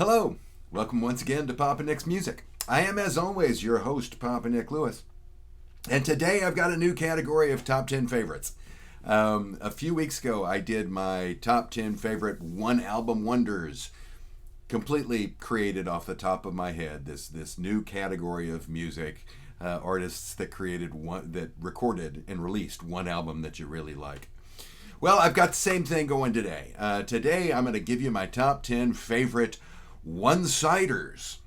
Hello, welcome once again to Papa Nick's Music. I am, as always, your host, Papa Nick Lewis. And today I've got a new category of top 10 favorites. A few weeks ago, I did my top 10 favorite one album wonders, completely created off the top of my head. This new category of music, artists that recorded and released one album that you really like. Well, I've got the same thing going today. Today I'm going to give you my top 10 favorite one-siders.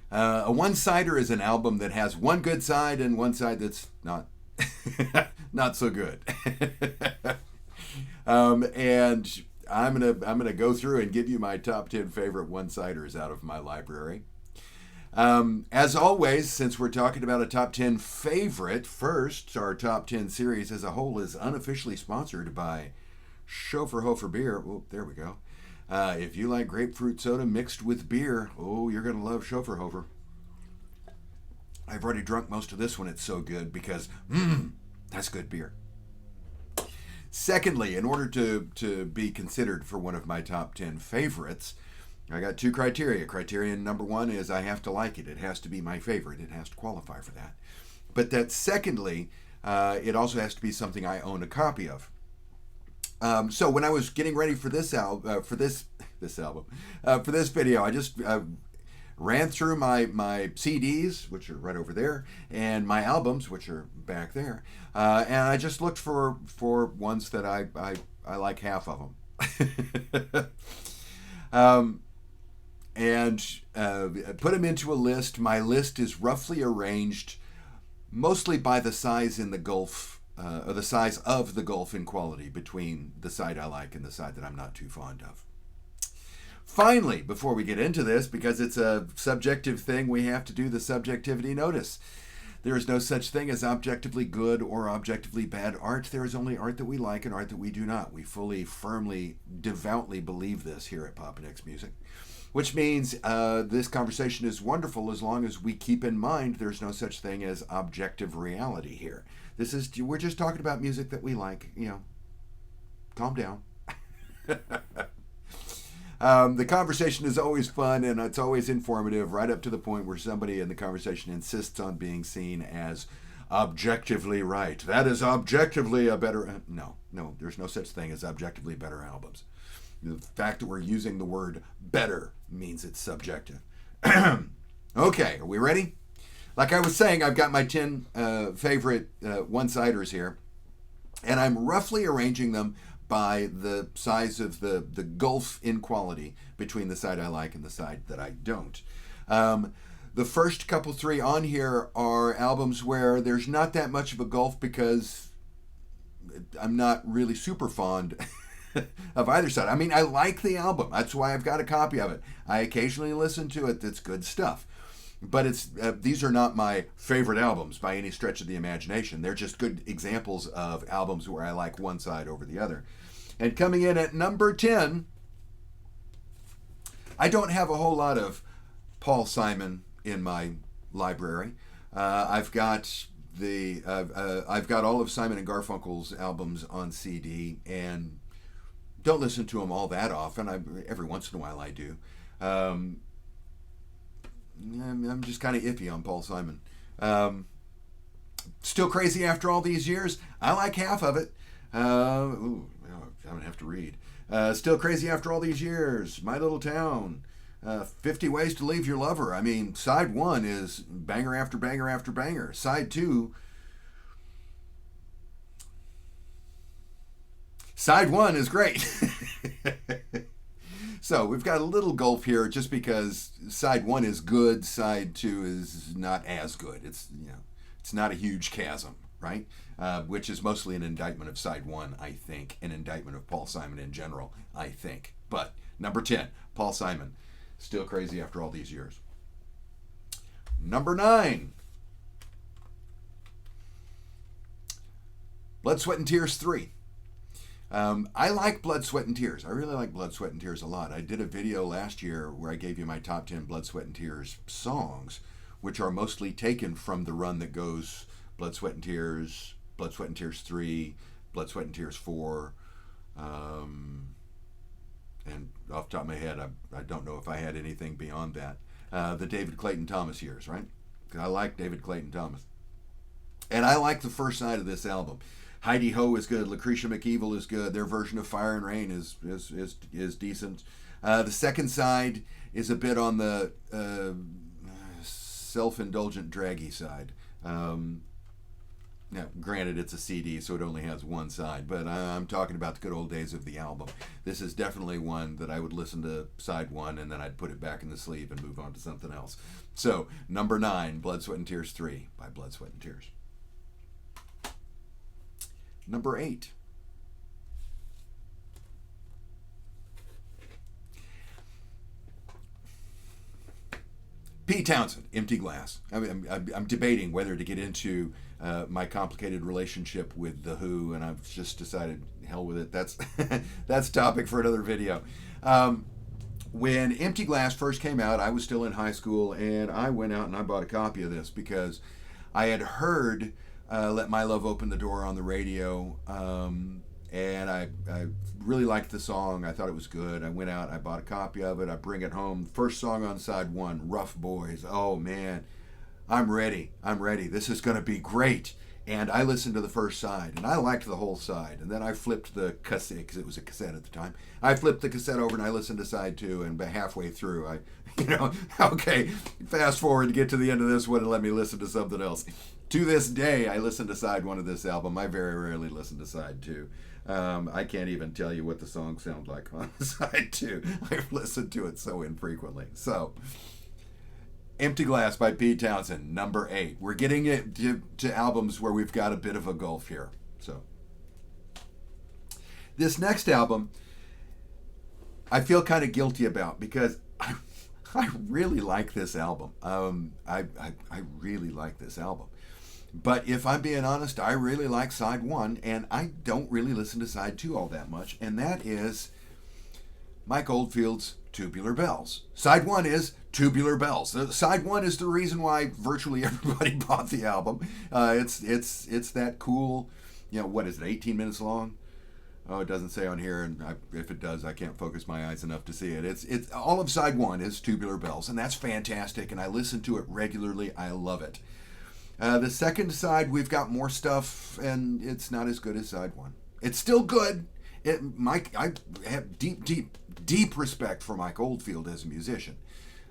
A one-sider is an album that has one good side and one side that's not not so good. And I'm gonna go through and give you my top 10 favorite one-siders out of my library. As always, since we're talking about a top 10 favorite, first, our top 10 series as a whole is unofficially sponsored by Schoefferhofer Beer. Oh, there we go. If you like grapefruit soda mixed with beer, oh, you're going to love Schoefferhofer. I've already drunk most of this one. It's so good because, that's good beer. Secondly, in order to be considered for one of my top 10 favorites, I got two criteria. Criterion number one is I have to like it. It has to be my favorite. It has to qualify for that. But that secondly, it also has to be something I own a copy of. So when I was getting ready for this album, for this video, I just ran through my CDs, which are right over there, and my albums, which are back there, and I just looked for ones that I like half of them. And put them into a list. My list is roughly arranged mostly by the size in the gulf, or the size of the gulf in quality between the side I like and the side that I'm not too fond of. Finally, before we get into this, because it's a subjective thing, we have to do the subjectivity notice. There is no such thing as objectively good or objectively bad art. There is only art that we like and art that we do not. We fully, firmly, devoutly believe this here at Papa Nick's Music. Which means this conversation is wonderful as long as we keep in mind there's no such thing as objective reality here. We're just talking about music that we like. Calm down. The conversation is always fun and it's always informative, right up to the point where somebody in the conversation insists on being seen as objectively right. That is objectively a better... No, there's no such thing as objectively better albums. The fact that we're using the word better means it's subjective. Okay, are we ready? Like I was saying, I've got my 10 favorite one-siders here, and I'm roughly arranging them by the size of the gulf in quality between the side I like and the side that I don't. The first couple three on here are albums where there's not that much of a gulf because I'm not really super fond of either side. I mean, I like the album. That's why I've got a copy of it. I occasionally listen to it. It's good stuff. But these are not my favorite albums by any stretch of the imagination. They're just good examples of albums where I like one side over the other. And coming in at number 10, I don't have a whole lot of Paul Simon in my library. I've got all of Simon and Garfunkel's albums on CD, and don't listen to them all that often. Every once in a while I do. I'm just kind of iffy on Paul Simon. Still Crazy After All These Years. I like half of it. I'm going to have to read. Still Crazy After All These Years. My Little Town. 50 Ways to Leave Your Lover. I mean, side one is banger after banger after banger. Side one is great. So we've got a little gulf here just because side one is good, side two is not as good. It's not a huge chasm, right? Which is mostly an indictment of side one, I think, an indictment of Paul Simon in general, I think. But number 10, Paul Simon, Still Crazy After All These Years. Number 9, Blood, Sweat, and Tears 3. I like Blood, Sweat, and Tears. I really like Blood, Sweat, and Tears a lot. I did a video last year where I gave you my top 10 Blood, Sweat, and Tears songs, which are mostly taken from the run that goes Blood, Sweat, and Tears, Blood, Sweat, and Tears 3, Blood, Sweat, and Tears 4, And off the top of my head, I don't know if I had anything beyond that. The David Clayton Thomas years, right? Because I like David Clayton Thomas. And I like the first side of this album. Heidi Ho is good. Lucretia McEvil is good. Their version of Fire and Rain is decent. The second side is a bit on the self-indulgent, draggy side. Now, granted, it's a CD, so it only has one side, but I'm talking about the good old days of the album. This is definitely one that I would listen to side one, and then I'd put it back in the sleeve and move on to something else. So, number 9, Blood, Sweat, and Tears 3 by Blood, Sweat, and Tears. Number 8. Pete Townshend, Empty Glass. I'm debating whether to get into my complicated relationship with The Who, and I've just decided, hell with it. That's topic for another video. When Empty Glass first came out, I was still in high school, and I went out and I bought a copy of this because I had heard Let My Love Open the Door on the radio, and I really liked the song. I thought it was good. I went out, I bought a copy of it, I bring it home. First song on side 1, Rough Boys. Oh man, I'm ready. This is going to be great. And I listened to the first side, and I liked the whole side. And then I flipped the cassette, because it was a cassette at the time. I flipped the cassette over and I listened to side 2, and halfway through, okay, fast forward to get to the end of this one and let me listen to something else. To this day, I listen to side 1 of this album. I very rarely listen to side 2. I can't even tell you what the songs sound like on side 2. I've listened to it so infrequently. So, Empty Glass by Pete Townshend, number 8. We're getting it to albums where we've got a bit of a gulf here. So, this next album, I feel kind of guilty about because I really like this album. I really like this album. But if I'm being honest, I really like side 1, and I don't really listen to side 2 all that much, and that is Mike Oldfield's Tubular Bells. Side 1 is Tubular Bells. Side 1 is the reason why virtually everybody bought the album. It's that cool, what is it, 18 minutes long? Oh, it doesn't say on here, and if it does, I can't focus my eyes enough to see it. It's all of side 1 is Tubular Bells, and that's fantastic, and I listen to it regularly. I love it. The second side, we've got more stuff, and it's not as good as side 1. It's still good. I have deep respect for Mike Oldfield as a musician.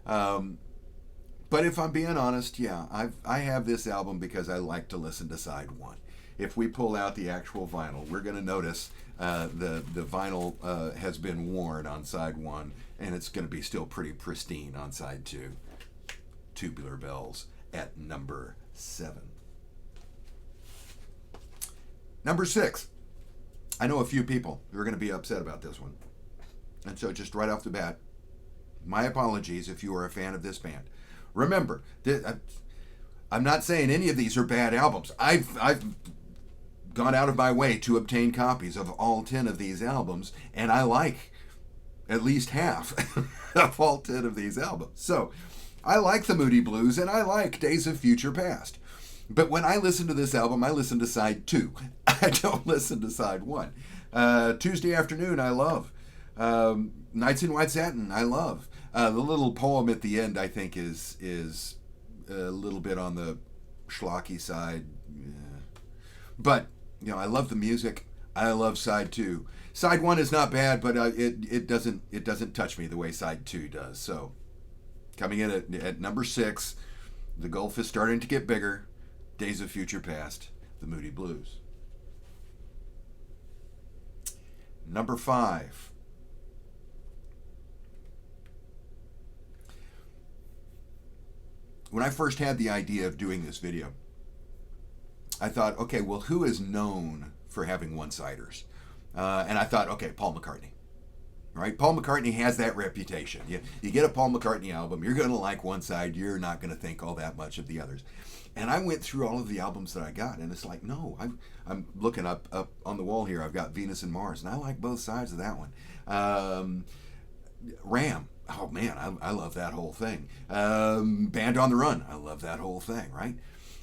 But if I'm being honest, I have this album because I like to listen to side 1. If we pull out the actual vinyl, we're going to notice the vinyl has been worn on side 1, and it's going to be still pretty pristine on side 2. Tubular Bells at number 7. Number 6. I know a few people who are going to be upset about this one. And so just right off the bat, my apologies if you are a fan of this band. Remember, I'm not saying any of these are bad albums. I've gone out of my way to obtain copies of all 10 of these albums, and I like at least half of all 10 of these albums. So, I like the Moody Blues, and I like Days of Future Past. But when I listen to this album, I listen to side 2. I don't listen to side 1. Tuesday Afternoon, I love. Nights in White Satin, I love. The little poem at the end, I think, is a little bit on the schlocky side. Yeah. But, I love the music. I love side 2. Side 1 is not bad, but it doesn't touch me the way side 2 does. So, coming in at number 6, the gulf is starting to get bigger. Days of Future Past, the Moody Blues. Number 5. When I first had the idea of doing this video, I thought, okay, well, who is known for having one-siders? And I thought, okay, Paul McCartney. Right? Paul McCartney has that reputation. You get a Paul McCartney album, you're going to like one side, you're not going to think all that much of the others. And I went through all of the albums that I got, and it's like, no, I'm looking up on the wall here, I've got Venus and Mars, and I like both sides of that one. Ram, oh man, I love that whole thing. Band on the Run, I love that whole thing, right?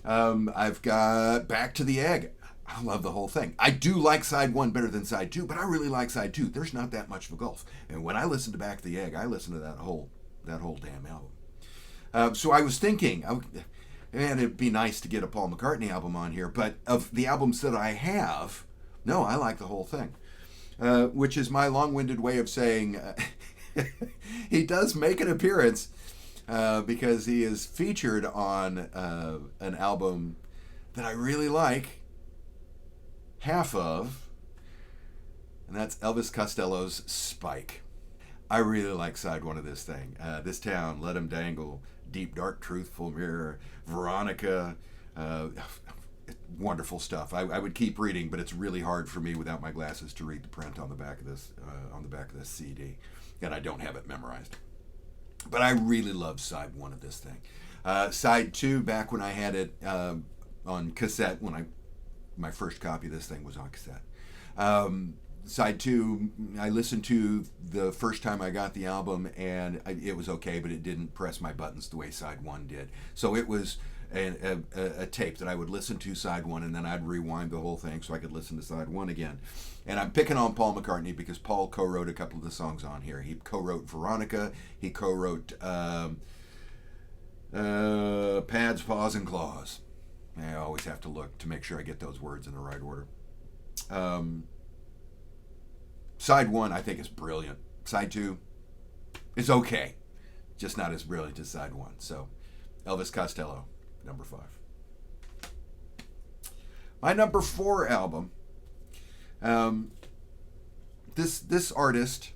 I've got Back to the Egg. I love the whole thing. I do like side one better than side two, but I really like side two. There's not that much of a gulf. And when I listen to Back of the Egg, I listen to that whole damn album. So I was thinking, man, it'd be nice to get a Paul McCartney album on here, but of the albums that I have, no, I like the whole thing. Which is my long-winded way of saying he does make an appearance because he is featured on an album that I really like half of, and that's Elvis Costello's Spike. I really like side one of this thing. This Town, Let 'Em Dangle, Deep Dark Truthful Mirror, Veronica, wonderful stuff. I would keep reading, but it's really hard for me without my glasses to read the print on the back of this CD, and I don't have it memorized. But I really love side one of this thing. Side two, back when I had it on cassette, my first copy of this thing was on cassette. Side two, I listened to the first time I got the album, and it was okay, but it didn't press my buttons the way side one did. So it was a tape that I would listen to side one, and then I'd rewind the whole thing so I could listen to side one again. And I'm picking on Paul McCartney because Paul co-wrote a couple of the songs on here. He co-wrote Veronica. He co-wrote Pads, Paws, and Claws. I always have to look to make sure I get those words in the right order. Side one, I think, is brilliant. Side two is okay, just not as brilliant as side one. So, Elvis Costello, number 5. My number 4 album. This artist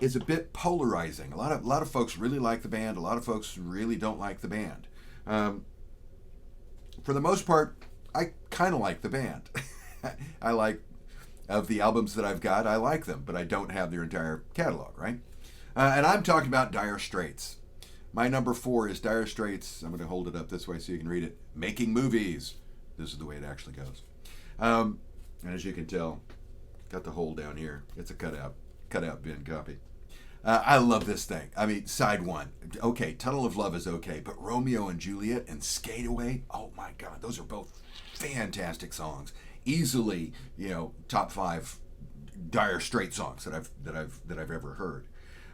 is a bit polarizing. A lot of folks really like the band. A lot of folks really don't like the band. For the most part, I kind of like the band. I like, of the albums that I've got, I like them, but I don't have their entire catalog, right? And I'm talking about Dire Straits. My number 4 is Dire Straits. I'm going to hold it up this way so you can read it. Making Movies. This is the way it actually goes. And as you can tell, got the hole down here. It's a cutout bin copy. I love this thing. I mean, side one. Okay, Tunnel of Love is okay, but Romeo and Juliet and Skate Away, oh my God, those are both fantastic songs. Easily, top 5 Dire Straits songs that I've ever heard.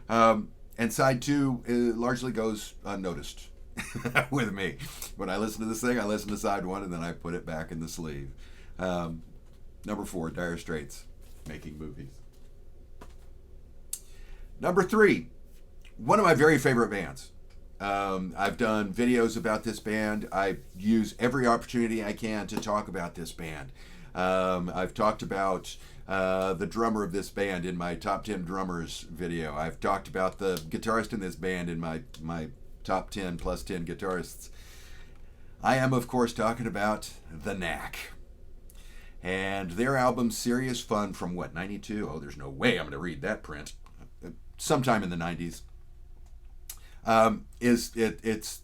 And side 2 largely goes unnoticed with me. When I listen to this thing, I listen to side 1 and then I put it back in the sleeve. Number 4, Dire Straits, Making Movies. Number 3, one of my very favorite bands. I've done videos about this band. I use every opportunity I can to talk about this band. I've talked about the drummer of this band in my top 10 drummers video. I've talked about the guitarist in this band in my top 10 plus 10 guitarists. I am, of course, talking about The Knack. And their album Serious Fun from 92? Oh, there's no way I'm going to read that print. Sometime in the 90s. It's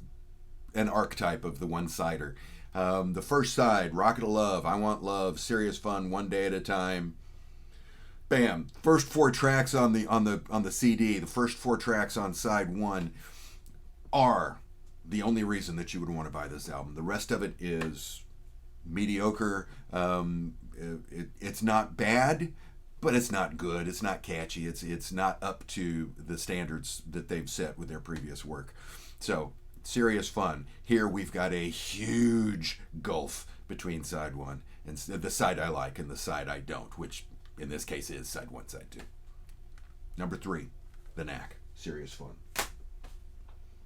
an archetype of the one-sider. The first side, Rocket of Love, I Want Love, Serious Fun, One Day at a Time. Bam! First 4 tracks on the CD, the first 4 tracks on side 1 are the only reason that you would want to buy this album. The rest of it is mediocre. It's not bad, but it's not good. It's not catchy. It's not up to the standards that they've set with their previous work. So, Serious Fun. Here we've got a huge gulf between side 1 and the side I like and the side I don't, which in this case is side 1, side 2. Number 3, The Knack, Serious Fun.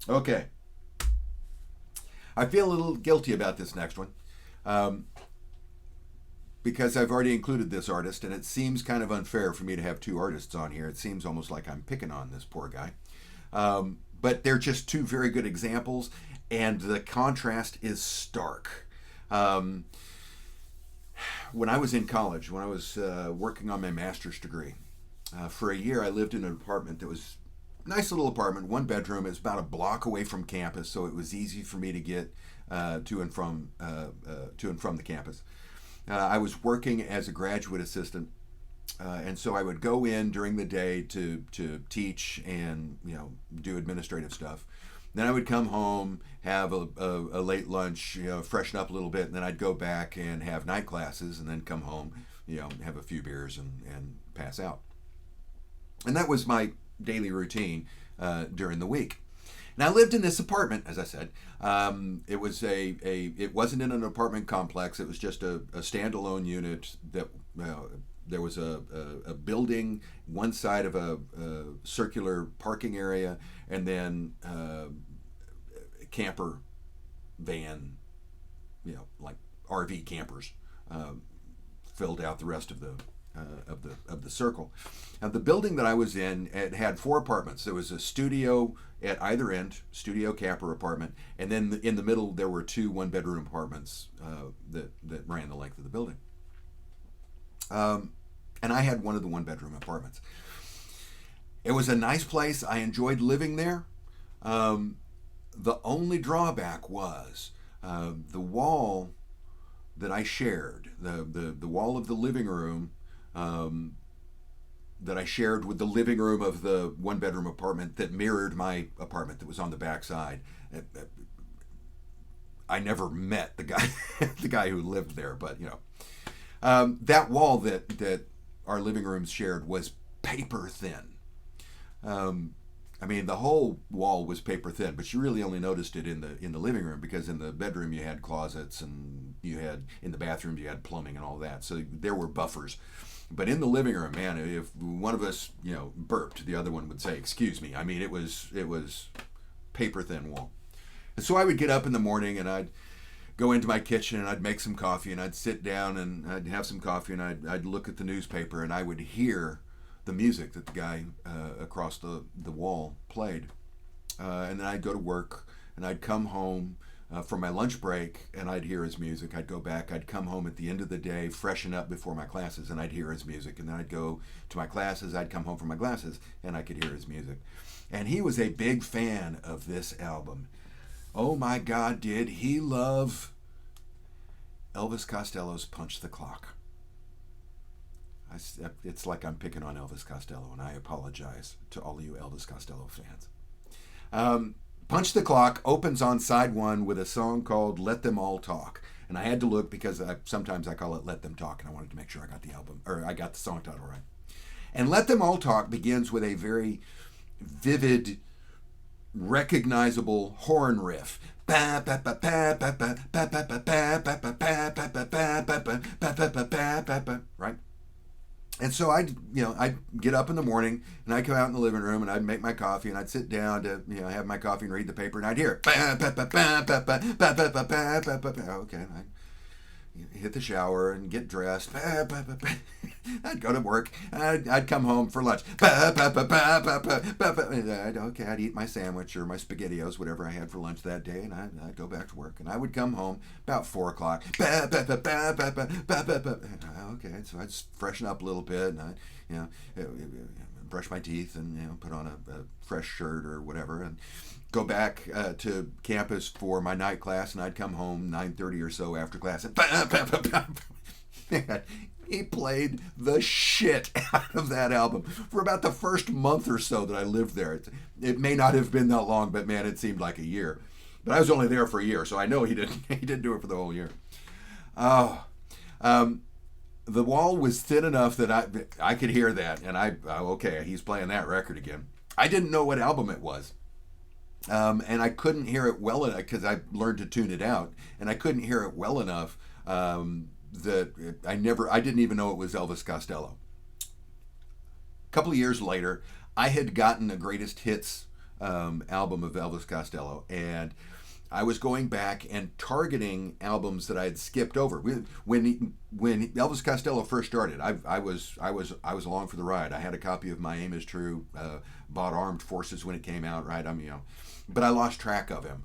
Okay. I feel a little guilty about this next one. Because I've already included this artist, and it seems kind of unfair for me to have 2 artists on here. It seems almost like I'm picking on this poor guy. But they're just 2 very good examples, and the contrast is stark. When I was in college, when I was working on my master's degree, for a year I lived in an apartment that was a nice little apartment, 1 bedroom. It was about a block away from campus, so it was easy for me to get to and from the campus. I was working as a graduate assistant, and so I would go in during the day to teach and do administrative stuff, Then I would come home, have a late lunch, freshen up a little bit, and then I'd go back and have night classes, and then come home, have a few beers and pass out. And that was my daily routine during the week. And I lived in this apartment, as I said. It was it wasn't in an apartment complex. It was just a standalone unit that there was a building, one side of a circular parking area, and then a camper van, like RV campers, filled out the rest of the circle. Now, the building that I was in, it had 4 apartments. There was a studio at either end, studio camper apartment, and then in the middle there were 2 one-bedroom apartments that ran the length of the building. And I had one of the one-bedroom apartments. It was a nice place. I enjoyed living there. The only drawback was the wall that I shared, the wall of the living room that I shared with the living room of the one-bedroom apartment that mirrored my apartment that was on the back side. I never met the guy the guy who lived there, but that wall that our living rooms shared was paper thin. I mean, the whole wall was paper thin, but you really only noticed it in the living room, because in the bedroom you had closets, and in the bathroom you had plumbing and all that. So there were buffers. But in the living room, man, if one of us, burped, the other one would say, "Excuse me." I mean, it was paper thin wall. And so I would get up in the morning and I'd go into my kitchen and I'd make some coffee and I'd sit down and I'd have some coffee and I'd look at the newspaper and I would hear the music that the guy across the wall played. And then I'd go to work and I'd come home for my lunch break and I'd hear his music. I'd go back. I'd come home at the end of the day, freshen up before my classes, and I'd hear his music. And then I'd go to my classes. I'd come home from my classes and I could hear his music. And he was a big fan of this album. Oh my God, did he love Elvis Costello's Punch the Clock. It's like I'm picking on Elvis Costello, and I apologize to all of you Elvis Costello fans. Punch the Clock opens on side 1 with a song called Let Them All Talk. And I had to look because sometimes I call it Let Them Talk, and I wanted to make sure I got the song title right. And Let Them All Talk begins with a very vivid, recognizable horn riff. Right? And so I'd get up in the morning and I'd come out in the living room and I'd make my coffee and I'd sit down to have my coffee and read the paper, and I'd hear okay, I'd hit the shower and get dressed. I'd go to work. I'd come home for lunch. I'd eat my sandwich or my SpaghettiOs, whatever I had for lunch that day, and I'd go back to work. And I would come home about 4 o'clock. Okay, so I'd freshen up a little bit, and I'd brush my teeth and put on a fresh shirt or whatever, and go back to campus for my night class, and I'd come home 9:30 or so after class, and he played the shit out of that album for about the first month or so that I lived there. It may not have been that long, but man, it seemed like a year. But I was only there for a year, so I know he didn't do it for the whole year. The wall was thin enough that I could hear that, and okay, he's playing that record again. I didn't know what album it was. And I couldn't hear it well enough because I learned to tune it out, and I couldn't hear it well enough that I didn't even know it was Elvis Costello. A couple of years later, I had gotten a greatest hits album of Elvis Costello, and I was going back and targeting albums that I had skipped over. When Elvis Costello first started, I was along for the ride. I had a copy of My Aim Is True, bought Armed Forces when it came out, right? But I lost track of him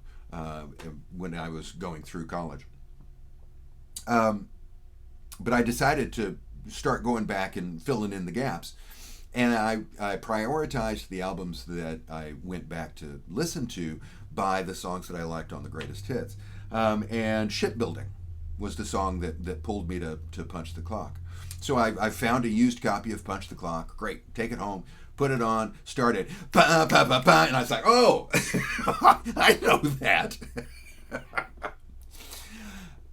when I was going through college. But I decided to start going back and filling in the gaps. And I prioritized the albums that I went back to listen to by the songs that I liked on the greatest hits. And Shipbuilding was the song that pulled me to Punch the Clock. So I found a used copy of Punch the Clock. Great, take it home, put it on, started, ba, ba, ba, ba, and I was like, oh, I know that.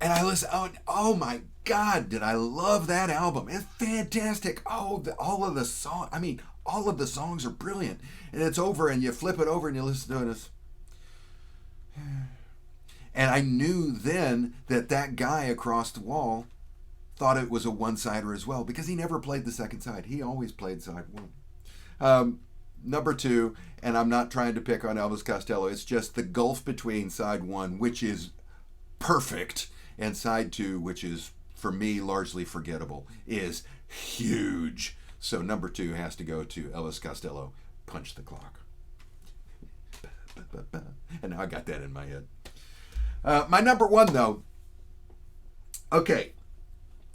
And I listened, oh my God, did I love that album. It's fantastic. Oh, all of the songs, I mean, all of the songs are brilliant. And it's over, and you flip it over and you listen to it. And I knew then that that guy across the wall thought it was a one-sider as well, because he never played the second side. He always played side one. Number two, and I'm not trying to pick on Elvis Costello, it's just the gulf between side one, which is perfect, and side two, which is, for me, largely forgettable, is huge. So number two has to go to Elvis Costello, Punch the Clock. And now I got that in my head. My number one, though, okay,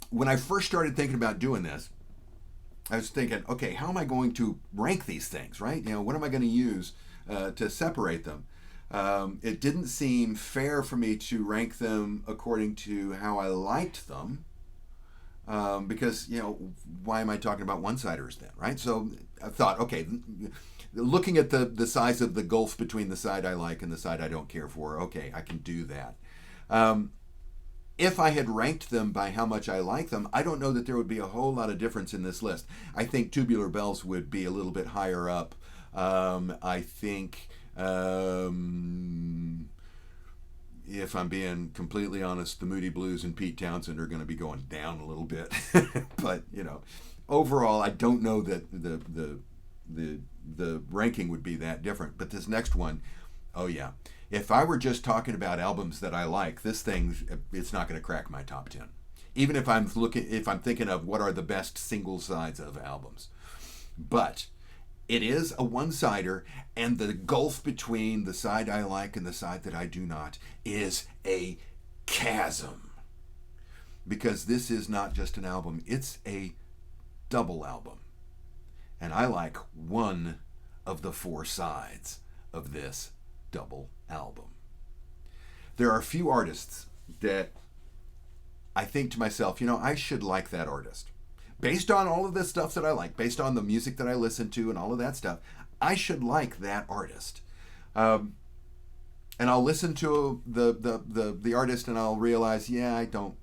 when I first started thinking about doing this, I was thinking, okay, how am I going to rank these things, right? You know, what am I going to use to separate them? It didn't seem fair for me to rank them according to how I liked them, because, you know, why am I talking about one-siders then, right? So I thought, okay, looking at the size of the gulf between the side I like and the side I don't care for, okay, I can do that. If I had ranked them by how much I like them, I don't know that there would be a whole lot of difference in this list. I think Tubular Bells would be a little bit higher up. I think, if I'm being completely honest, the Moody Blues and Pete Townsend are going to be going down a little bit. But, you know, overall, I don't know that the ranking would be that different. But this next one, oh yeah. If I were just talking about albums that I like, this thing, it's not going to crack my top 10. Even if I'm thinking of what are the best single sides of albums. But it is a one-sider, and the gulf between the side I like and the side that I do not is a chasm. Because this is not just an album, it's a double album. And I like one of the four sides of this double album. There are a few artists that I think to myself, you know, I should like that artist. Based on all of this stuff that I like, based on the music that I listen to and all of that stuff, I should like that artist. And I'll listen to the artist and I'll realize, yeah, I don't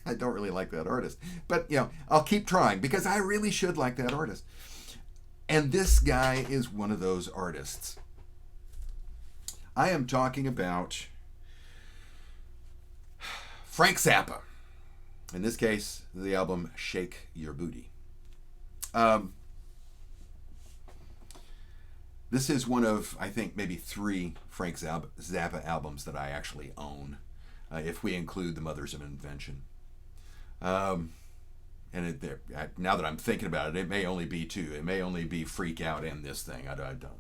really like that artist. But, you know, I'll keep trying because I really should like that artist. And this guy is one of those artists. I am talking about Frank Zappa. In this case, the album Shake Your Booty. This is one of, I think, maybe 3 Frank Zappa albums that I actually own, if we include the Mothers of Invention. And now that I'm thinking about it, it may only be 2. It may only be Freak Out and this thing. I don't know.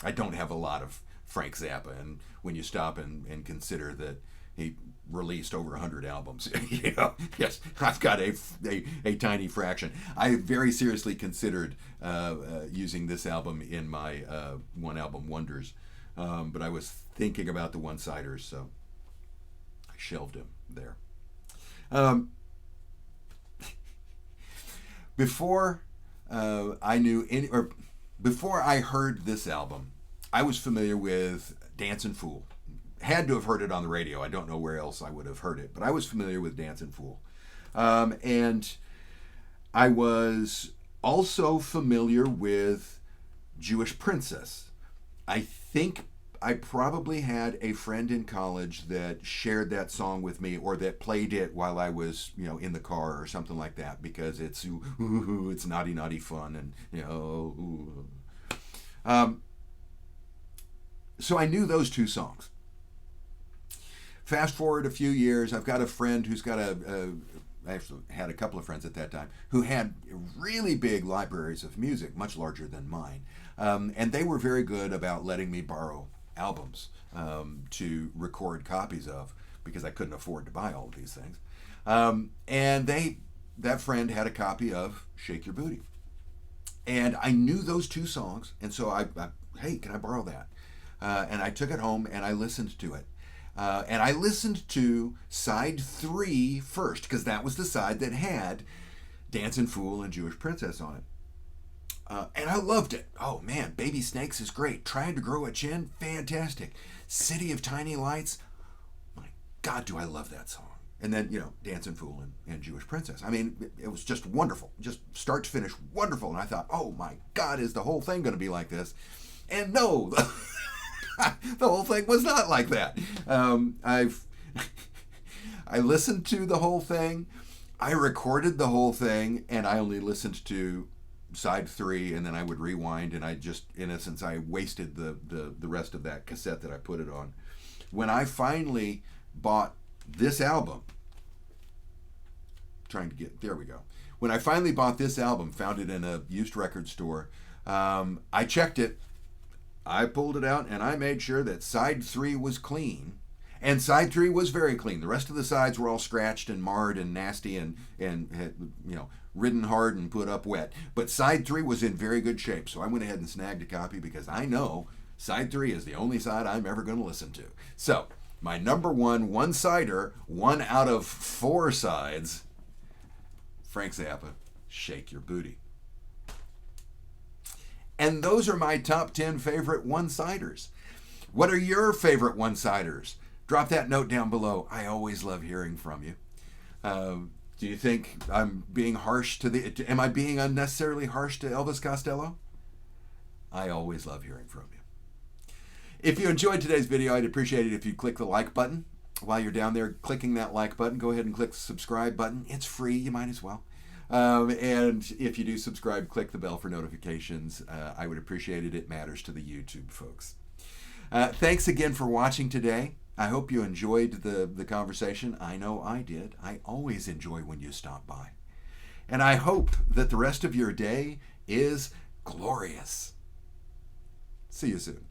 I don't have a lot of Frank Zappa, and when you stop and consider that he released over 100 albums, you know, yes, I've got a tiny fraction. I very seriously considered using this album in my one album wonders, but I was thinking about the one-siders, so I shelved him there. Before before I heard this album, I was familiar with Dancin' Fool. Had to have heard it on the radio. I don't know where else I would have heard it, but I was familiar with Dancin' Fool. And I was also familiar with Jewish Princess. I think I probably had a friend in college that shared that song with me, or that played it while I was, you know, in the car or something like that, because it's naughty, naughty fun, and, you know. So I knew those 2 songs. Fast forward a few years, I've got a friend who's got I actually had a couple of friends at that time who had really big libraries of music, much larger than mine. And they were very good about letting me borrow albums to record copies of, because I couldn't afford to buy all of these things. And that friend had a copy of Shake Your Booty. And I knew those 2 songs, and so I hey, can I borrow that? And I took it home and I listened to it. And I listened to side 3 first, because that was the side that had Dancin' Fool and Jewish Princess on it. And I loved it. Oh man, Baby Snakes is great. Trying to Grow a Chin, fantastic. City of Tiny Lights, my God, do I love that song. And then, Dancing Fool and Jewish Princess. I mean, it was just wonderful. Just start to finish, wonderful. And I thought, oh my God, is the whole thing going to be like this? And no, the whole thing was not like that. I listened to the whole thing. I recorded the whole thing, and I only listened to side 3, and then I would rewind, and I just, in essence, I wasted the rest of that cassette that I put it on. When I finally bought this album, there we go. When I finally bought this album, found it in a used record store, I checked it, I pulled it out, and I made sure that side 3 was clean. And side 3 was very clean. The rest of the sides were all scratched and marred and nasty and had, ridden hard and put up wet. But side 3 was in very good shape. So I went ahead and snagged a copy because I know side 3 is the only side I'm ever going to listen to. So my number one-sider, 1 out of 4 sides, Frank Zappa, Shake Your Booty. And those are my top 10 favorite one-siders. What are your favorite one-siders? Drop that note down below. I always love hearing from you. Do you think I'm being harsh am I being unnecessarily harsh to Elvis Costello? I always love hearing from you. If you enjoyed today's video, I'd appreciate it if you click the like button. While you're down there clicking that like button, go ahead and click the subscribe button. It's free, you might as well. And if you do subscribe, click the bell for notifications. I would appreciate it. It matters to the YouTube folks. Thanks again for watching today. I hope you enjoyed the conversation. I know I did. I always enjoy when you stop by. And I hope that the rest of your day is glorious. See you soon.